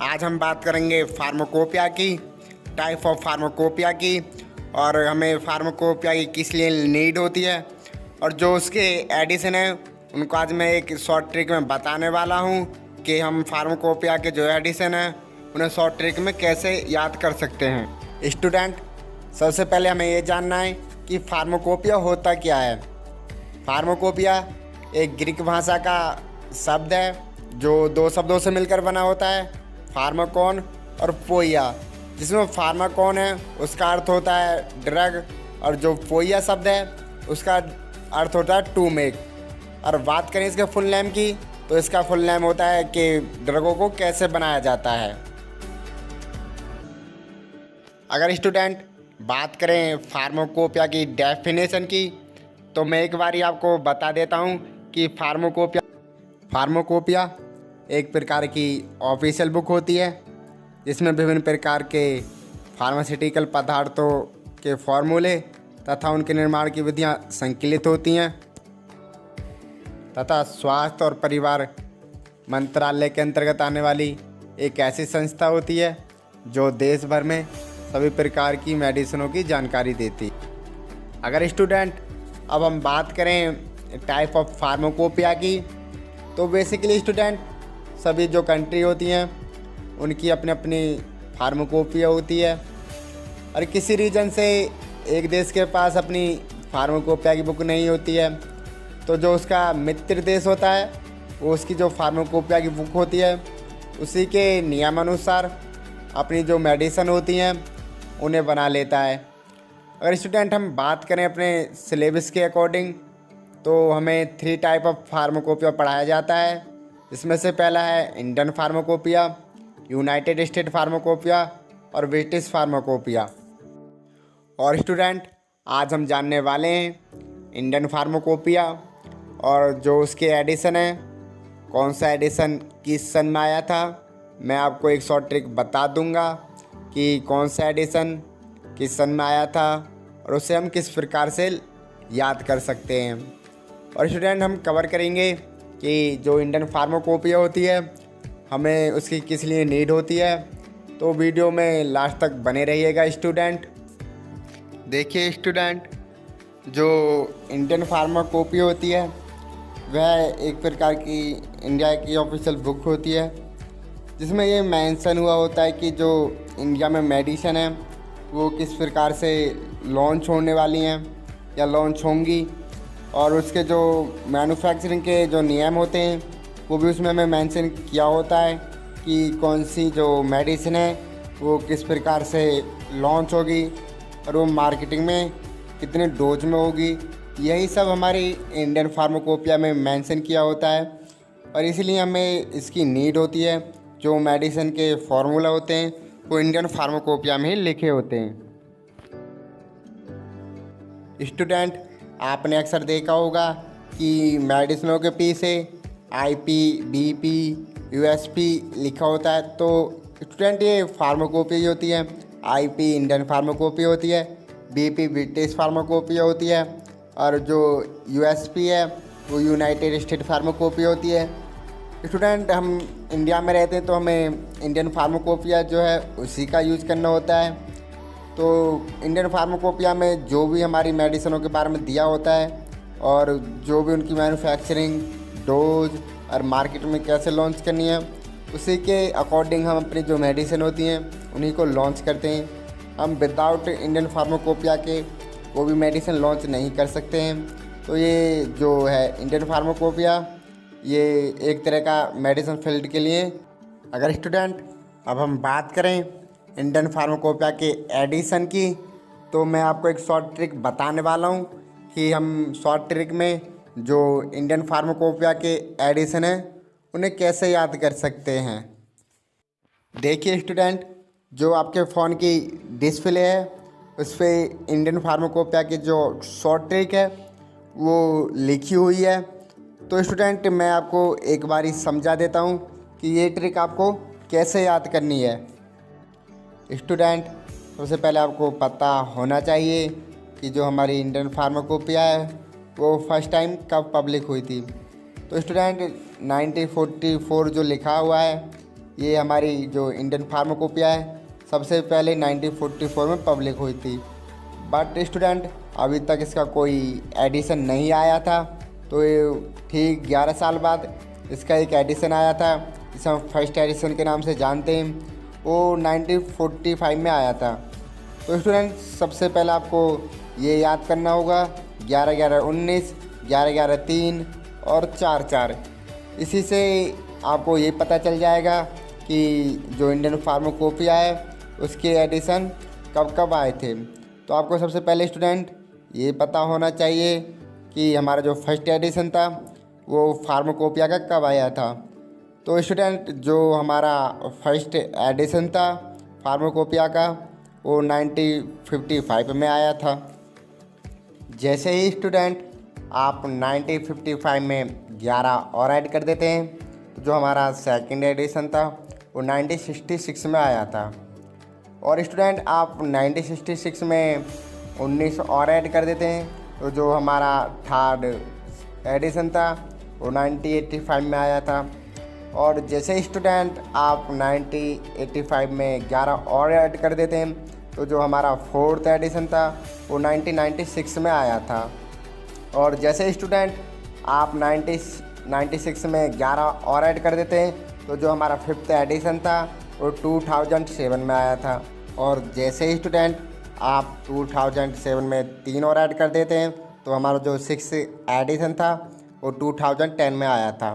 आज हम बात करेंगे फार्माकोपिया की, टाइप ऑफ फार्माकोपिया की, और हमें फार्माकोपिया की किस लिए नीड होती है, और जो उसके एडिशन है उनको आज मैं एक शॉर्ट ट्रिक में बताने वाला हूँ कि हम फार्माकोपिया के जो एडिशन है उन्हें शॉर्ट ट्रिक में कैसे याद कर सकते हैं। स्टूडेंट, सबसे पहले हमें ये जानना है कि फार्माकोपिया होता क्या है। फार्माकोपिया एक ग्रीक भाषा का शब्द है जो दो शब्दों से मिलकर बना होता है, फार्माकोन और पोइया। जिसमें फार्माकोन है उसका अर्थ होता है ड्रग, और जो पोइया शब्द है उसका अर्थ होता है टू मेक। और बात करें इसके फुल नेम की तो इसका फुल नेम होता है कि ड्रगों को कैसे बनाया जाता है। अगर स्टूडेंट बात करें फार्माकोपिया की डेफिनेशन की तो मैं एक बार ही आपको बता देता हूँ कि फार्माकोपिया एक प्रकार की ऑफिशियल बुक होती है जिसमें विभिन्न प्रकार के फार्मास्यूटिकल पदार्थों के फॉर्मूले तथा उनके निर्माण की विधियाँ संकलित होती हैं तथा स्वास्थ्य और परिवार मंत्रालय के अंतर्गत आने वाली एक ऐसी संस्था होती है जो देश भर में सभी प्रकार की मेडिसिनों की जानकारी देती है। अगर स्टूडेंट अब हम बात करें टाइप ऑफ फार्माकोपिया की तो बेसिकली स्टूडेंट सभी जो कंट्री होती हैं उनकी अपनी अपनी फार्माकोपिया होती है, और किसी रीजन से एक देश के पास अपनी फार्माकोपिया की बुक नहीं होती है तो जो उसका मित्र देश होता है वो उसकी जो फार्माकोपिया की बुक होती है उसी के नियमानुसार अपनी जो मेडिसिन होती हैं उन्हें बना लेता है। अगर स्टूडेंट हम बात करें अपने सिलेबस के अकॉर्डिंग तो हमें 3 टाइप ऑफ फार्माकोपिया पढ़ाया जाता है। इसमें से पहला है Indian pharmacopoeia, United state pharmacopoeia और ब्रिटिश फार्माकोपिया। और स्टूडेंट आज हम जानने वाले हैं इंडियन फार्माकोपिया और जो उसके एडिशन है, कौन सा एडिशन किस सन में आया था। मैं आपको एक शॉर्ट ट्रिक बता दूंगा कि कौन सा एडिशन किस सन में आया था और उसे हम किस प्रकार से याद कर सकते हैं। और स्टूडेंट हम कवर करेंगे कि जो इंडियन फार्माकोपिया होती है हमें उसकी किस लिए नीड होती है। तो वीडियो में लास्ट तक बने रहिएगा स्टूडेंट। देखिए स्टूडेंट, जो इंडियन फार्माकोपिया होती है वह एक प्रकार की इंडिया की ऑफिशियल बुक होती है जिसमें ये मेंशन हुआ होता है कि जो इंडिया में मेडिसिन है वो किस प्रकार से लॉन्च होने वाली हैं या लॉन्च होंगी, और उसके जो मैन्युफैक्चरिंग के जो नियम होते हैं वो भी उसमें हमें मेंशन किया होता है कि कौन सी जो मेडिसिन है वो किस प्रकार से लॉन्च होगी और वो मार्केटिंग में कितने डोज में होगी। यही सब हमारी इंडियन फार्माकोपिया में मेंशन किया होता है, और इसीलिए हमें इसकी नीड होती है। जो मेडिसिन के फार्मूला होते हैं वो इंडियन फार्माकोपिया में ही लिखे होते हैं। स्टूडेंट, आपने अक्सर देखा होगा कि मेडिसिनों के पीछे IP, BP, USP लिखा होता है। तो स्टूडेंट ये फार्माकोपिया होती है। IP इंडियन फार्माकोपिया होती है, BP ब्रिटिश फार्माकोपिया होती है, और जो USP है वो यूनाइटेड स्टेट फार्माकोपिया होती है। स्टूडेंट, हम इंडिया में रहते हैं तो हमें इंडियन फार्माकोपिया जो है उसी का यूज़ करना होता है। तो इंडियन फार्माकोपिया में जो भी हमारी मेडिसिनों के बारे में दिया होता है और जो भी उनकी मैन्युफैक्चरिंग, डोज और मार्केट में कैसे लॉन्च करनी है उसी के अकॉर्डिंग हम अपनी जो मेडिसिन होती हैं उन्हीं को लॉन्च करते हैं। हम विदाउट इंडियन फार्माकोपिया के वो भी मेडिसिन लॉन्च नहीं कर सकते हैं। तो ये जो है इंडियन फार्माकोपिया ये एक तरह का मेडिसिन फील्ड के लिए। अगर स्टूडेंट अब हम बात करें इंडियन फार्माकोपिया के एडिशन की तो मैं आपको एक शॉर्ट ट्रिक बताने वाला हूँ कि हम शॉर्ट ट्रिक में जो इंडियन फार्माकोपिया के एडिशन है उन्हें कैसे याद कर सकते हैं। देखिए स्टूडेंट, जो आपके फ़ोन की डिस्प्ले है उस पर इंडियन फार्माकोपिया की जो शॉर्ट ट्रिक है वो लिखी हुई है। तो स्टूडेंट मैं आपको एक बार ही समझा देता हूँ कि ये ट्रिक आपको कैसे याद करनी है। स्टूडेंट, सबसे पहले आपको पता होना चाहिए कि जो हमारी इंडियन फार्माकोपिया है वो फर्स्ट टाइम कब पब्लिक हुई थी। तो स्टूडेंट 1944 जो लिखा हुआ है ये हमारी जो इंडियन फार्माकोपिया है सबसे पहले 1944 में पब्लिक हुई थी। बट स्टूडेंट अभी तक इसका कोई एडिशन नहीं आया था। तो ये ठीक 11 साल बाद इसका एक एडिशन आया था, जिसे हम फर्स्ट एडिशन के नाम से जानते हैं। वो 1945 में आया था। तो स्टूडेंट सबसे पहले आपको ये याद करना होगा 11-11-19, 11-11-3 और 4-4। इसी से आपको ये पता चल जाएगा कि जो इंडियन फार्माकोपिया है उसके एडिशन कब कब आए थे। तो आपको सबसे पहले स्टूडेंट ये पता होना चाहिए कि हमारा जो फर्स्ट एडिशन था वो फार्माकोपिया का कब आया था। तो स्टूडेंट जो हमारा फर्स्ट एडिशन था फार्माकोपिया का वो 1955 में आया था। जैसे ही स्टूडेंट आप 1955 में 11 और ऐड कर देते हैं तो जो हमारा सेकंड एडिशन था वो 1966 में आया था। और स्टूडेंट आप 1966 में 19 और ऐड कर देते हैं तो जो हमारा थर्ड एडिशन था वो 1985 में आया था। और जैसे स्टूडेंट आप 1985 में 11 और ऐड कर देते हैं तो जो हमारा फोर्थ एडिशन था वो 1996 में आया था। और जैसे स्टूडेंट आप 1996 में 11 और ऐड कर देते हैं तो जो हमारा फिफ्थ एडिशन था वो 2007 में आया था। और जैसे ही स्टूडेंट आप 2007 में 3 और ऐड कर देते हैं तो हमारा जो सिक्स एडिशन था वो 2010 में आया था।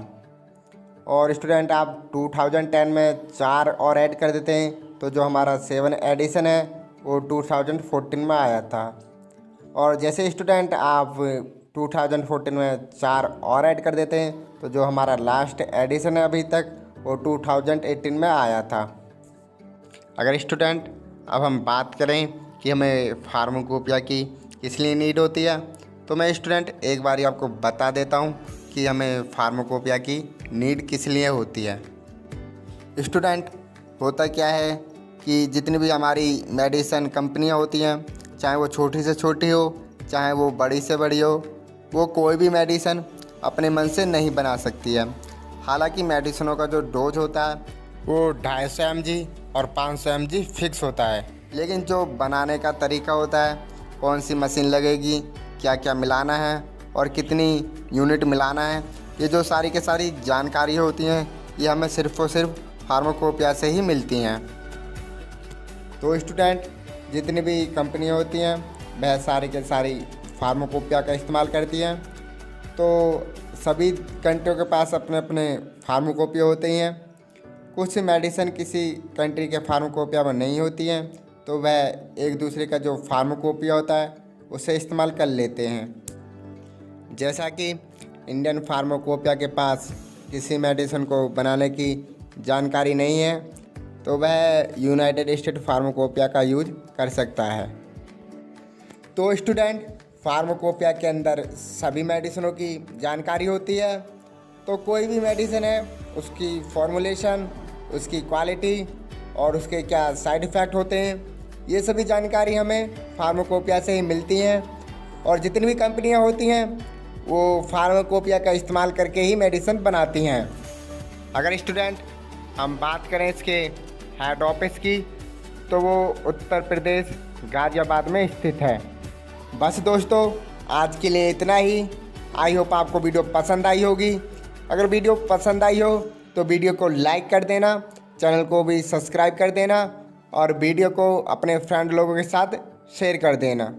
और स्टूडेंट आप 2010 में 4 और ऐड कर देते हैं तो जो हमारा 7 एडिशन है वो 2014 में आया था। और जैसे स्टूडेंट आप 2014 में 4 और ऐड कर देते हैं तो जो हमारा लास्ट एडिशन है अभी तक वो 2018 में आया था। अगर स्टूडेंट अब हम बात करें कि हमें फार्माकोपिया की किस लिए नीड होती है तो मैं स्टूडेंट एक बार आपको बता देता हूँ कि हमें फार्माकोपिया की नीड किस लिए होती है। स्टूडेंट होता क्या है कि जितनी भी हमारी मेडिसिन कंपनियाँ होती हैं, चाहे वो छोटी से छोटी हो चाहे वो बड़ी से बड़ी हो, वो कोई भी मेडिसिन अपने मन से नहीं बना सकती है। हालांकि मेडिसिनों का जो डोज होता है वो 250 mg और 500 mg फिक्स होता है, लेकिन जो बनाने का तरीका होता है, कौन सी मशीन लगेगी, क्या क्या मिलाना है और कितनी यूनिट मिलाना है, ये जो सारी के सारी जानकारी होती हैं ये हमें सिर्फ़ और सिर्फ फार्माकोपिया से ही मिलती हैं। तो स्टूडेंट जितनी भी कंपनियाँ होती हैं वह सारी के सारी फार्माकोपिया का इस्तेमाल करती हैं। तो सभी कंट्रियों के पास अपने अपने फार्माकोपिया होते ही हैं। कुछ मेडिसिन किसी कंट्री के फार्माकोपिया में नहीं होती हैं तो वह एक दूसरे का जो फार्माकोपिया होता है उसे इस्तेमाल कर लेते हैं। जैसा कि इंडियन फार्माकोपिया के पास किसी मेडिसिन को बनाने की जानकारी नहीं है तो वह यूनाइटेड स्टेट फार्माकोपिया का यूज कर सकता है। तो स्टूडेंट फार्माकोपिया के अंदर सभी मेडिसिनों की जानकारी होती है। तो कोई भी मेडिसिन है उसकी फॉर्मुलेशन, उसकी क्वालिटी और उसके क्या साइड इफ़ेक्ट होते हैं, ये सभी जानकारी हमें फार्माकोपिया से ही मिलती हैं। और जितनी भी कंपनियां होती हैं वो फार्माकोपिया का इस्तेमाल करके ही मेडिसिन बनाती हैं। अगर स्टूडेंट हम बात करें इसके हेड ऑफिस की तो वो उत्तर प्रदेश गाज़ियाबाद में स्थित है। बस दोस्तों आज के लिए इतना ही। आई होप आपको वीडियो पसंद आई होगी। अगर वीडियो पसंद आई हो तो वीडियो को लाइक कर देना, चैनल को भी सब्सक्राइब कर देना और वीडियो को अपने फ्रेंड लोगों के साथ शेयर कर देना।